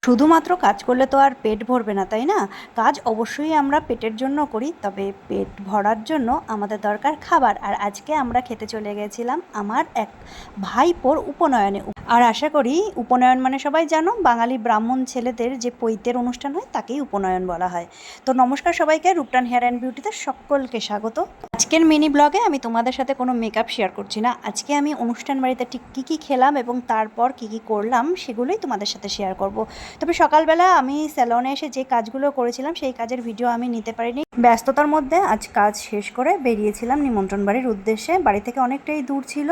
শুধুমাত্র কাজ করলে তো আর পেট ভরবে না, তাই না? কাজ অবশ্যই আমরা পেটের জন্য করি, তবে পেট ভরার জন্য আমাদের দরকার খাবার। আর আজকে আমরা খেতে চলে গেছিলাম আমার এক ভাইপোর উপনয়নে। আর আশা করি উপনয়ন মানে সবাই জানো, বাঙালি ব্রাহ্মণ ছেলেদের যে পৈতের অনুষ্ঠান হয় তাকেই উপনয়ন বলা হয়। তো নমস্কার সবাইকে, রূপটান হেয়ার অ্যান্ড বিউটিতে সকলকে স্বাগত। আজকের মিনি ব্লগে আমি তোমাদের সাথে কোনো মেকআপ শেয়ার করছি না। আজকে আমি অনুষ্ঠান বাড়িতে ঠিক কী কী খেলাম এবং তারপর কী কী করলাম সেগুলোই তোমাদের সাথে শেয়ার করব। তবে সকালবেলা আমি স্যালনে এসে যে কাজগুলো করেছিলাম সেই কাজের ভিডিও আমি নিতে পারিনি, ব্যস্ততার মধ্যে। আজ কাজ শেষ করে বেরিয়েছিলাম নিমন্ত্রণ বাড়ির উদ্দেশ্যে। বাড়ি থেকে অনেকটাই দূর ছিল,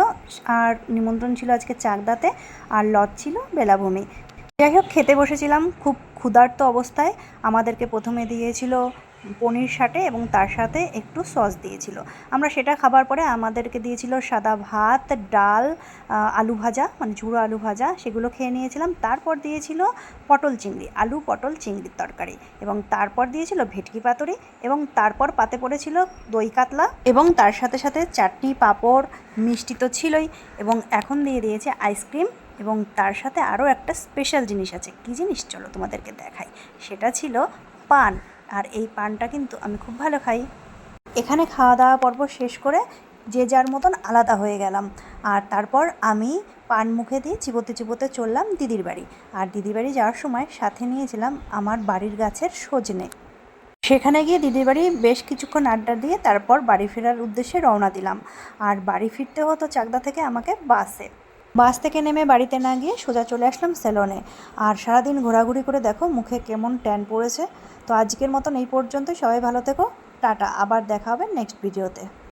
আর নিমন্ত্রণ ছিল আজকে চাকদাতে, আর লজ ছিল বেলাভূমি। যাই হোক, খেতে বসেছিলাম খুব ক্ষুধার্ত অবস্থায়। আমাদেরকে প্রথমে দিয়েছিল পনির সাটে এবং তার সাথে একটু সস দিয়েছিল। আমরা সেটা খাবার পরে আমাদেরকে দিয়েছিল সাদা ভাত, ডাল, আলু ভাজা, মানে ঝুড়ো আলু ভাজা, সেগুলো খেয়ে নিয়েছিলাম। তারপর দিয়েছিল পটল চিংড়ি, আলু পটল চিংড়ির তরকারি, এবং তারপর দিয়েছিল ভেটকি পাতুরি, এবং তারপর পাতে পড়েছিল দই কাতলা, এবং তার সাথে সাথে চাটনি, পাঁপড়, মিষ্টি তো ছিলই, এবং এখন দিয়ে দিয়েছে আইসক্রিম। এবং তার সাথে আরও একটা স্পেশাল জিনিস আছে। কী জিনিস চলো তোমাদেরকে দেখাই। সেটা ছিল পান। আর এই পানটা কিন্তু আমি খুব ভালো খাই। এখানে খাওয়া দাওয়া পর্ব শেষ করে যে যার মতন আলাদা হয়ে গেলাম। আর তারপর আমি পান মুখে দিয়ে চিবোতে চিবোতে চললাম দিদির বাড়ি। আর দিদির বাড়ি যাওয়ার সময় সাথে নিয়েছিলাম আমার বাড়ির গাছের সজনে। সেখানে গিয়ে দিদির বাড়ি বেশ কিছুক্ষণ আড্ডা দিয়ে তারপর বাড়ি ফেরার উদ্দেশ্যে রওনা দিলাম। আর বাড়ি ফিরতে হতো চাকদা থেকে আমাকে বাসে। বাস থেকে নেমে বাড়িতে না গিয়ে সোজা চলে আসলাম সেলনে। আর সারাদিন ঘোরাঘুরি করে দেখো মুখে কেমন ট্যান পড়েছে। তো আজকের মতন এই পর্যন্তই। সবাই ভালো থেকো, টাটা। আবার দেখা হবে নেক্সট ভিডিওতে।